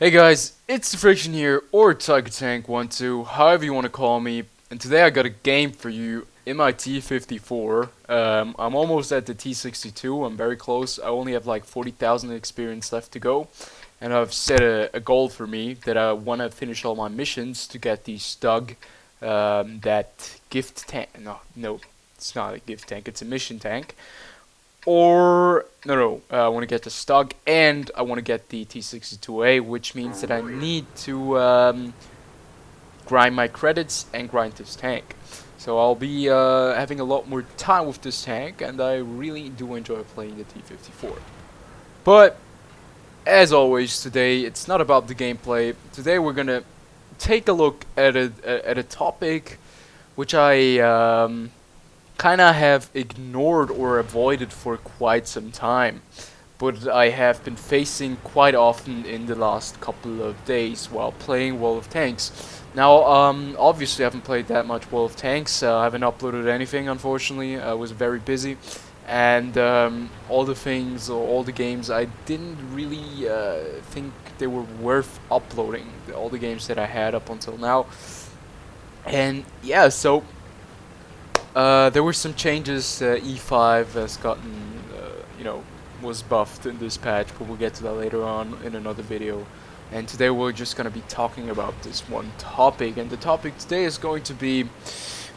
Hey guys, it's TheFrXion here, or TigerTank12, however you want to call me, and today I got a game for you in my T54. I'm almost at the T62, I'm very close, I only have like 40,000 experience left to go, and I've set a goal for me that I want to finish all my missions to get the Stug, that gift tank, no, it's not a gift tank, it's a mission tank. Or I want to get the Stug and I want to get the T62A, which means that I need to grind my credits and grind this tank. So I'll be having a lot more time with this tank, and I really do enjoy playing the T54. But as always, today it's not about the gameplay. Today we're gonna take a look at a topic which I kind of have ignored or avoided for quite some time, but I have been facing quite often in the last couple of days while playing World of Tanks. Now, obviously I haven't played that much World of Tanks, I haven't uploaded anything unfortunately, I was very busy, and all the games I didn't really think they were worth uploading, all the games that I had up until now. And yeah, so there were some changes. E5 has gotten, was buffed in this patch, but we'll get to that later on in another video. And today we're just going to be talking about this one topic, and the topic today is going to be,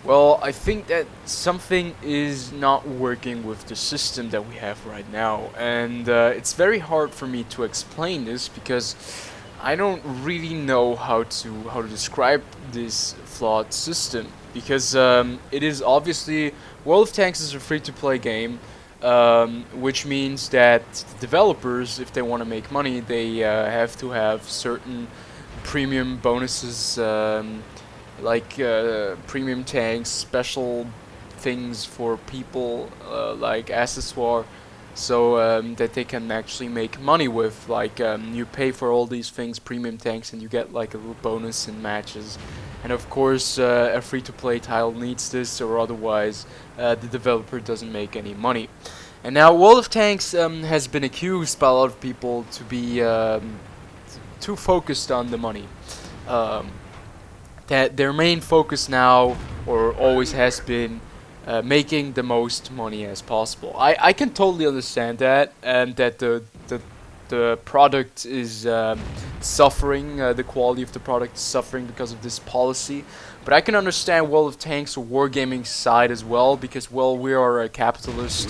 well, I think that something is not working with the system that we have right now, and it's very hard for me to explain this because I don't really know how to describe this flawed system, because it is obviously, World of Tanks is a free-to-play game, which means that developers, if they want to make money, they have to have certain premium bonuses, like premium tanks, special things for people, like accessoire, so that they can actually make money with. Like you pay for all these things, premium tanks, and you get like a little bonus in matches. And of course a free-to-play title needs this, or otherwise the developer doesn't make any money. And now World of Tanks has been accused by a lot of people to be too focused on the money. That their main focus now, or always has been, making the most money as possible. I can totally understand that, and that the product is suffering, the quality of the product is suffering because of this policy. But I can understand World of Tanks or wargaming side as well, because, well, we are a capitalist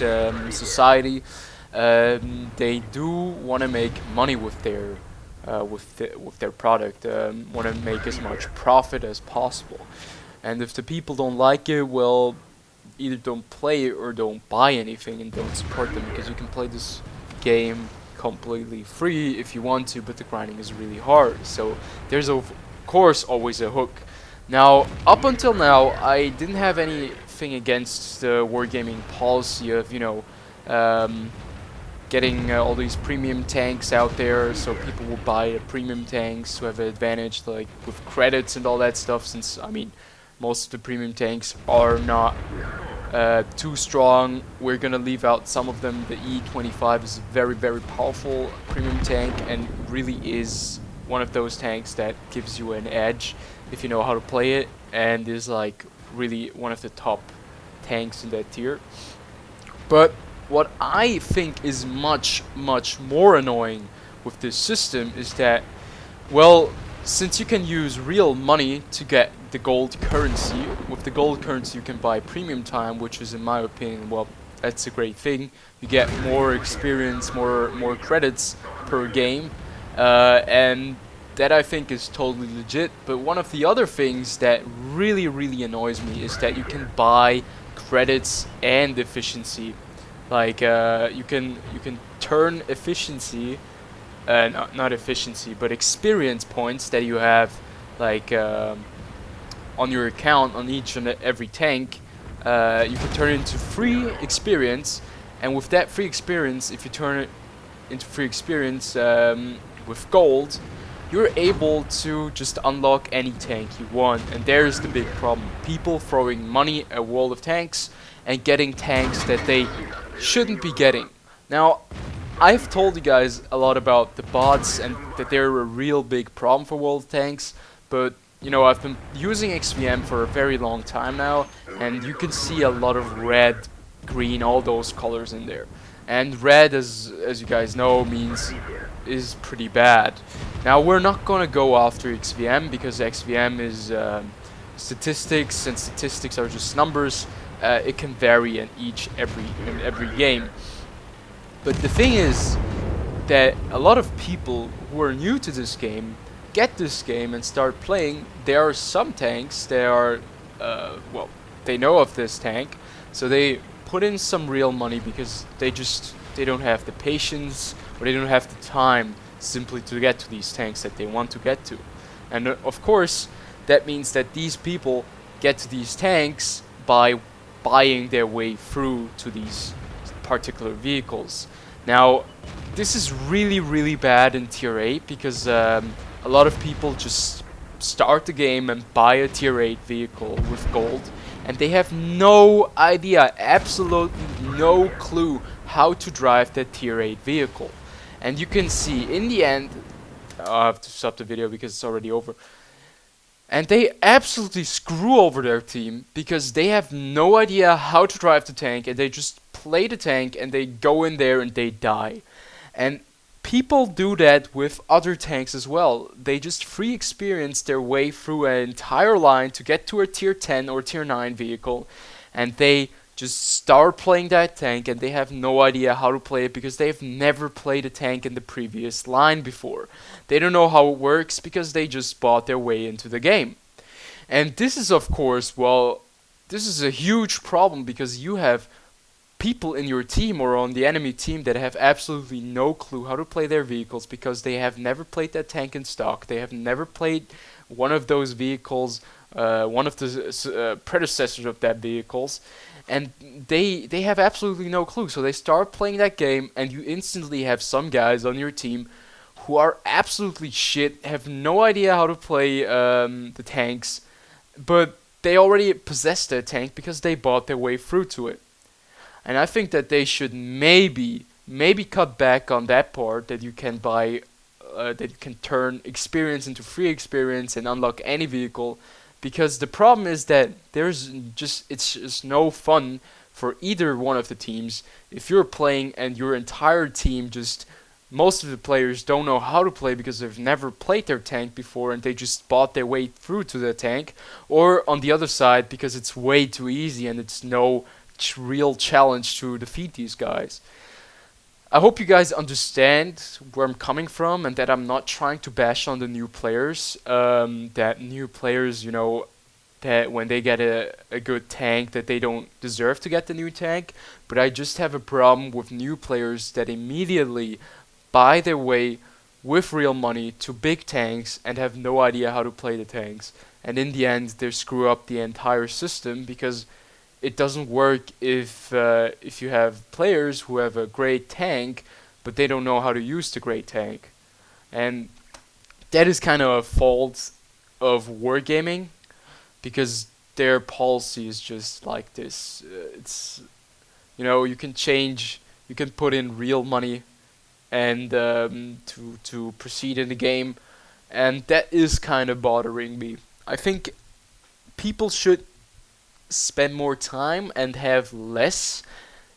society. They do want to make money with their product, want to make as much profit as possible. And if the people don't like it, well, either don't play it or don't buy anything and don't support them, because you can play this game completely free if you want to, but the grinding is really hard. So there's of course always a hook. Now, up until now, I didn't have anything against the wargaming policy of, getting all these premium tanks out there, so people will buy premium tanks to have an advantage, like with credits and all that stuff, since, I mean, most of the premium tanks are not too strong. We're gonna leave out some of them. The E25 is a very, very powerful premium tank, and really is one of those tanks that gives you an edge if you know how to play it, and is like really one of the top tanks in that tier. But what I think is much, much more annoying with this system is that, well, since you can use real money to get the gold currency, with the gold currency you can buy premium time, which is, in my opinion, well, that's a great thing. You get more experience, more credits per game, and that I think is totally legit. But one of the other things that really, really annoys me is that you can buy credits and efficiency. Like you can turn efficiency, not efficiency, but experience points that you have, like on your account on each and every tank. You can turn it into free experience, and with that free experience, if you turn it into free experience with gold, you're able to just unlock any tank you want. And there's the big problem: people throwing money at World of Tanks and getting tanks that they shouldn't be getting. Now, I've told you guys a lot about the bots and that they're a real big problem for world tanks, but you know, I've been using XVM for a very long time now, and you can see a lot of red, green, all those colors in there. And red, as you guys know, means is pretty bad. Now we're not gonna go after XVM because XVM is statistics, and statistics are just numbers. It can vary in every game. But the thing is that a lot of people who are new to this game get this game and start playing. There are some tanks that are, well, they know of this tank, so they put in some real money because they don't have the patience or they don't have the time simply to get to these tanks that they want to get to. And of course, that means that these people get to these tanks by buying their way through to these particular vehicles. Now, this is really bad in tier 8 because a lot of people just start the game and buy a tier 8 vehicle with gold, and they have no idea, absolutely no clue how to drive that tier 8 vehicle. And you can see in the end, I have to stop the video because it's already over. And they absolutely screw over their team because they have no idea how to drive the tank, and they just play the tank and they go in there and they die. And people do that with other tanks as well. They just free experience their way through an entire line to get to a tier 10 or tier 9 vehicle, and they just start playing that tank and they have no idea how to play it because they've never played a tank in the previous line before. They don't know how it works because they just bought their way into the game. And this is, of course, well, this is a huge problem because you have people in your team or on the enemy team that have absolutely no clue how to play their vehicles because they have never played that tank in stock. They have never played one of those vehicles, one of the predecessors of that vehicles, and they have absolutely no clue. So they start playing that game, and you instantly have some guys on your team who are absolutely shit, have no idea how to play the tanks, but they already possess their tank because they bought their way through to it. And I think that they should maybe cut back on that part, that you can buy, that you can turn experience into free experience and unlock any vehicle, because the problem is that it's just no fun for either one of the teams if you're playing and your entire team just, most of the players don't know how to play because they've never played their tank before and they just bought their way through to the tank, or on the other side because it's way too easy and it's no real challenge to defeat these guys. I hope you guys understand where I'm coming from and that I'm not trying to bash on the new players. That new players, you know, that when they get a good tank that they don't deserve to get the new tank. But I just have a problem with new players that immediately buy their way with real money to big tanks and have no idea how to play the tanks. And in the end, they screw up the entire system because it doesn't work if you have players who have a great tank, but they don't know how to use the great tank. And that is kind of a fault of wargaming, because their policy is just like this. It's, you know, you can put in real money and to proceed in the game, and that is kind of bothering me. I think people should spend more time and have less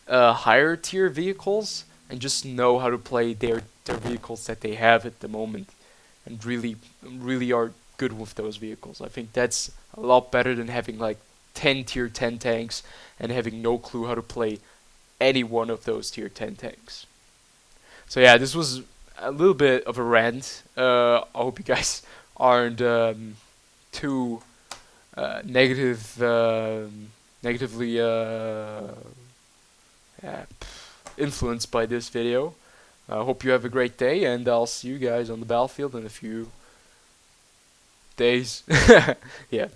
higher tier vehicles and just know how to play their vehicles that they have at the moment, and really are good with those vehicles. I think that's a lot better than having like 10 tier 10 tanks and having no clue how to play any one of those tier 10 tanks. So yeah, this was a little bit of a rant. I hope you guys aren't too negatively influenced by this video. I hope you have a great day, and I'll see you guys on the battlefield in a few days. Yeah.